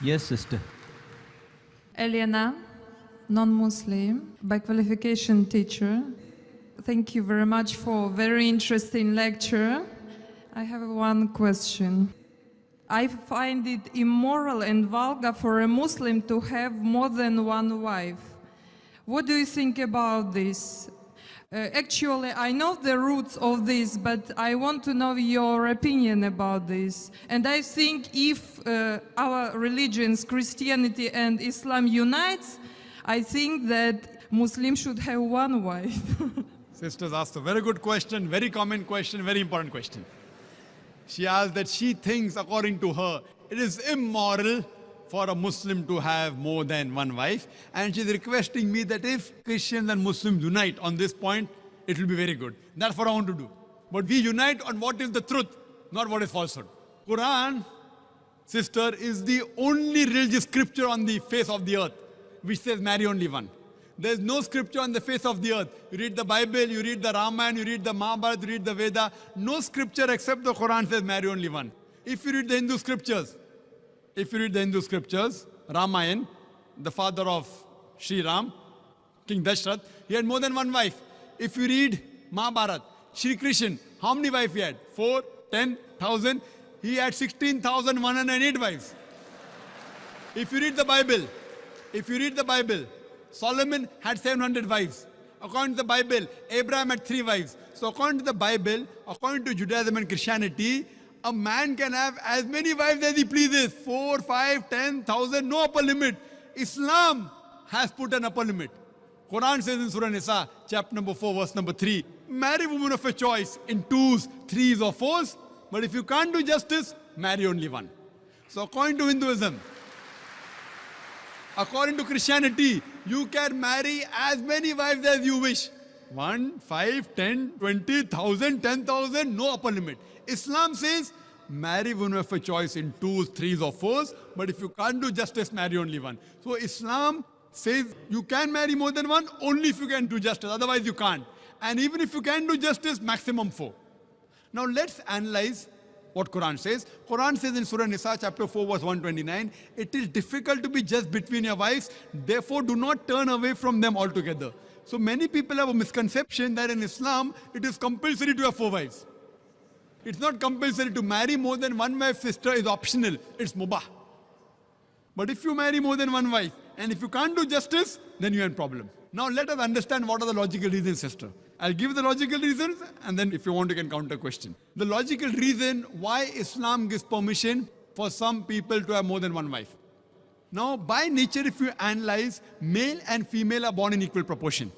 Yes, sister. Elena, non-Muslim, by qualification teacher. Thank you very much for very interesting lecture. I have one question. I find it immoral and vulgar for a Muslim to have more than one wife. What do you think about this? Actually, I know the roots of this, but I want to know your opinion about this. And I think if our religions, Christianity and Islam unites, I think that Muslims should have one wife. Sisters asked a very good question, very common question, very important question. She asked that she thinks, according to her, it is immoral for a Muslim to have more than one wife. And she's requesting me that if Christians and Muslims unite on this point, it will be very good. That's what I want to do. But we unite on what is the truth, not what is falsehood. Quran, sister, is the only religious scripture on the face of the earth which says marry only one. There's no scripture on the face of the earth. You read the Bible, you read the Ramayana, you read the Mahabharata, you read the Veda. No scripture except the Quran says marry only one. If you read the Hindu scriptures, Ramayana, the father of Sri Ram, King Dashrath, he had more than one wife. If you read Mahabharata, Sri Krishna, how many wives he had? 4, 10,000. He had 16,108 wives. If you read the Bible, Solomon had 700 wives. According to the Bible, Abraham had 3 wives. So according to the Bible, according to Judaism and Christianity, a man can have as many wives as he pleases. 4, 5, 10,000, no upper limit. Islam has put an upper limit. Quran says in Surah Nisa, chapter number 4, verse number 3, marry women of a choice in 2s, 3s or 4s. But if you can't do justice, marry only one. So according to Hinduism, according to Christianity, you can marry as many wives as you wish. 1, 5, 10, 20,000, 10,000, no upper limit. Islam says, marry women of a choice in 2s, 3s or 4s, but if you can't do justice, marry only one. So Islam says you can marry more than one only if you can do justice, otherwise you can't. And even if you can do justice, maximum 4. Now let's analyze what Quran says. Quran says in Surah Nisa, chapter 4, verse 129, it is difficult to be just between your wives, therefore do not turn away from them altogether. So many people have a misconception that in Islam, it is compulsory to have 4 wives. It's not compulsory. To marry more than one wife, sister, is optional. It's mubah. But if you marry more than one wife, and if you can't do justice, then you have a problem. Now let us understand what are the logical reasons, sister. I'll give the logical reasons, and then if you want, you can counter question. The logical reason why Islam gives permission for some people to have more than one wife. Now, by nature, if you analyze, male and female are born in equal proportion.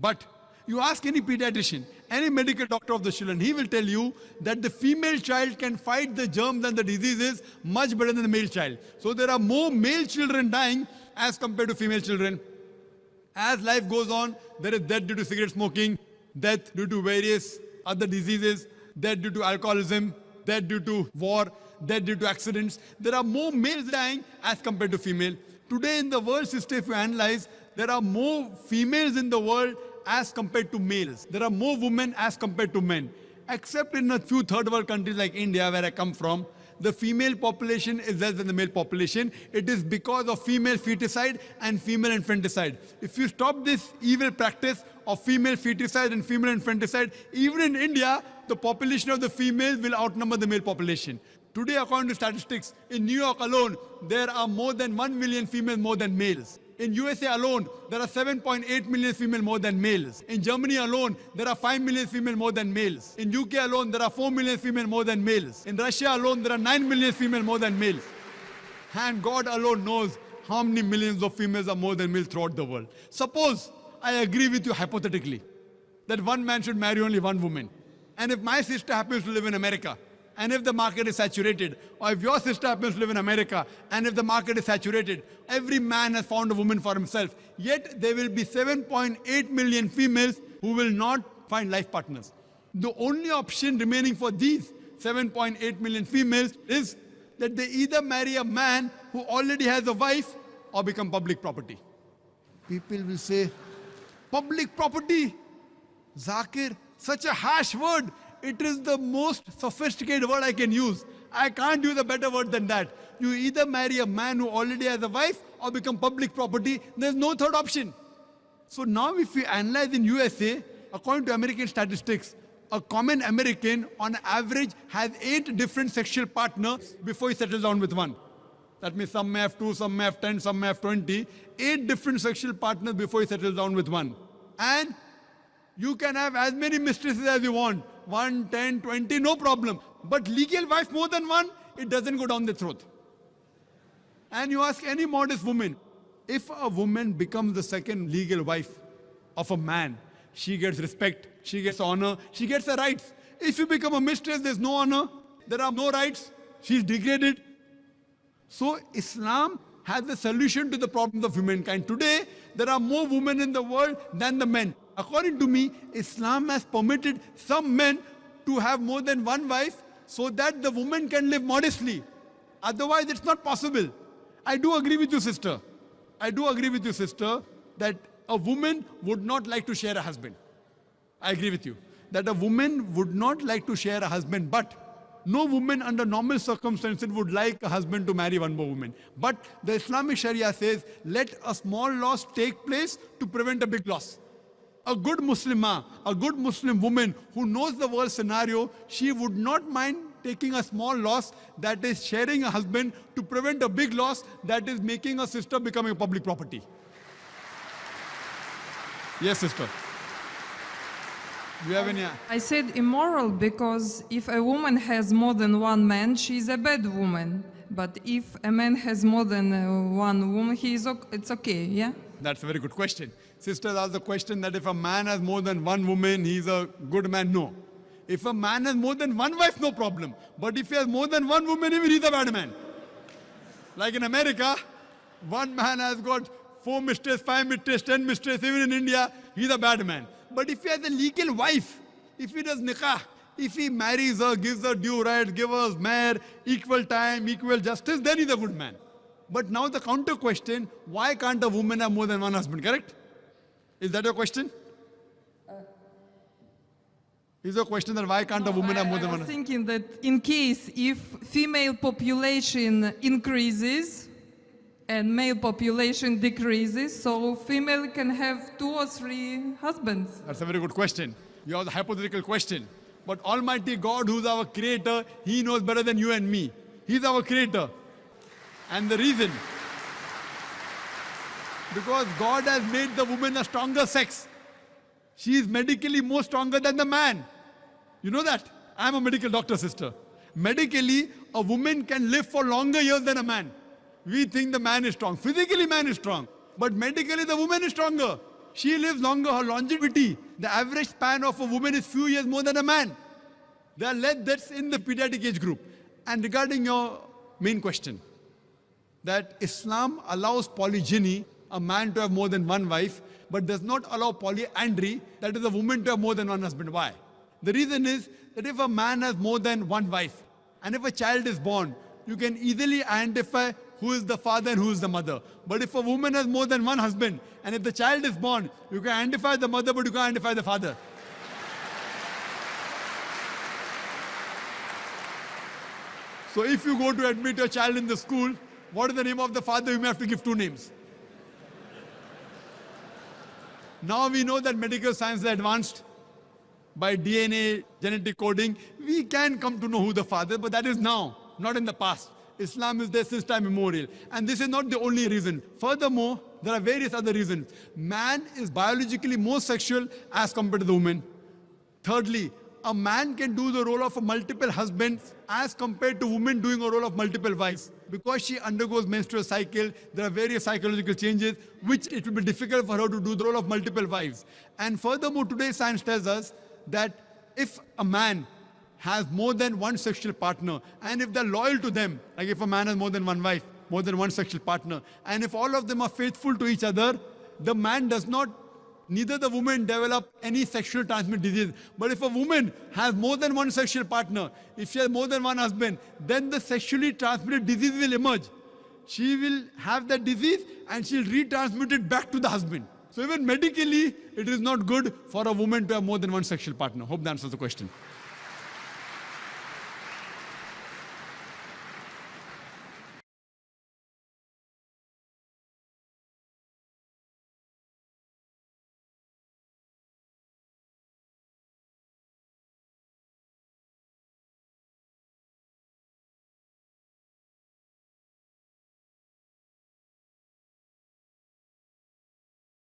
But you ask any pediatrician, any medical doctor of the children, he will tell you that the female child can fight the germs and the diseases much better than the male child. So there are more male children dying as compared to female children. As life goes on, there is death due to cigarette smoking, death due to various other diseases, death due to alcoholism, death due to war, death due to accidents. There are more males dying as compared to female. Today in the world system, if you analyze, there are more females in the world as compared to males. There are more women as compared to men. Except in a few third world countries like India, where I come from, the female population is less than the male population. It is because of female feticide and female infanticide. If you stop this evil practice of female feticide and female infanticide, even in India, the population of the females will outnumber the male population. Today, according to statistics, in New York alone, there are more than 1 million females more than males. In USA alone, there are 7.8 million females more than males. In Germany alone, there are 5 million females more than males. In UK alone, there are 4 million females more than males. In Russia alone, there are 9 million females more than males. And God alone knows how many millions of females are more than males throughout the world. Suppose I agree with you hypothetically that one man should marry only one woman. And if my sister happens to live in America, and if the market is saturated, or if your sister happens to live in America, and if the market is saturated, every man has found a woman for himself. Yet there will be 7.8 million females who will not find life partners. The only option remaining for these 7.8 million females is that they either marry a man who already has a wife or become public property. People will say, public property? Zakir, such a harsh word. It is the most sophisticated word I can use. I can't use a better word than that. You either marry a man who already has a wife or become public property. There's no third option. So now if we analyze in USA, according to American statistics, a common American on average has 8 different sexual partners before he settles down with one. That means some may have 2, some may have 10, some may have 20. 8 different sexual partners before he settles down with one. And you can have as many mistresses as you want. 1, 10, 20, no problem. But legal wife more than one, it doesn't go down the throat. And you ask any modest woman, if a woman becomes the second legal wife of a man, she gets respect, she gets honor, she gets the rights. If you become a mistress, there's no honor, there are no rights, she's degraded. So Islam has the solution to the problems of humankind. Today, there are more women in the world than the men. According to me, Islam has permitted some men to have more than one wife so that the woman can live modestly. Otherwise, it's not possible. I do agree with you, sister. I do agree with you, sister, that a woman would not like to share a husband. I agree with you. That a woman would not like to share a husband, but no woman under normal circumstances would like a husband to marry one more woman. But the Islamic Sharia says, let a small loss take place to prevent a big loss. A good Muslimah, a good Muslim woman who knows the world scenario, she would not mind taking a small loss, that is sharing a husband, to prevent a big loss, that is making a sister becoming a public property. Yes, sister. Do you have any? I said immoral because if a woman has more than one man, she's a bad woman. But if a man has more than one woman, it's okay, yeah? That's a very good question. Sisters asked the question that if a man has more than one woman, he's a good man. No. If a man has more than one wife, no problem. But if he has more than one woman, even he's a bad man. Like in America, one man has got 4 mistresses, 5 mistresses, 10 mistresses. Even in India, he's a bad man. But if he has a legal wife, if he does nikah, if he marries her, gives her due rights, gives her mahr, equal time, equal justice, then he's a good man. But now the counter question, why can't a woman have more than one husband, correct? Is that your question? Is your question that why can't a woman have more than one I was husband? thinking that in case if female population increases and male population decreases, so female can have 2 or 3 husbands. That's a very good question. You have the hypothetical question. But Almighty God, who's our creator, He knows better than you and me. He's our creator. And the reason, because God has made the woman a stronger sex. She is medically more stronger than the man. You know that? I'm a medical doctor, sister. Medically, a woman can live for longer years than a man. We think the man is strong. Physically, man is strong. But medically, the woman is stronger. She lives longer. Her longevity, the average span of a woman is few years more than a man. There are less deaths in the pediatric age group. And regarding your main question, that Islam allows polygyny, a man to have more than one wife, but does not allow polyandry, that is a woman to have more than one husband. Why? The reason is that if a man has more than one wife, and if a child is born, you can easily identify who is the father and who is the mother. But if a woman has more than one husband, and if the child is born, you can identify the mother, but you can't identify the father. So if you go to admit your child in the school, what is the name of the father? You may have to give 2 names. Now we know that medical science is advanced. By DNA, genetic coding, we can come to know who the father is, but that is now, not in the past. Islam is there since time immemorial. And this is not the only reason. Furthermore, there are various other reasons. Man is biologically more sexual as compared to the woman. Thirdly, a man can do the role of a multiple husband as compared to women doing a role of multiple wives. Because she undergoes menstrual cycle, there are various psychological changes which it will be difficult for her to do the role of multiple wives. And furthermore, today's science tells us that if a man has more than one sexual partner, and if they're loyal to them, like if a man has more than one wife, more than one sexual partner, and if all of them are faithful to each other, the man does not, neither the woman develop any sexual transmitted disease. But if a woman has more than one sexual partner, if she has more than one husband, then the sexually transmitted disease will emerge. She will have that disease and she'll retransmit it back to the husband. So even medically, it is not good for a woman to have more than one sexual partner. Hope that answers the question.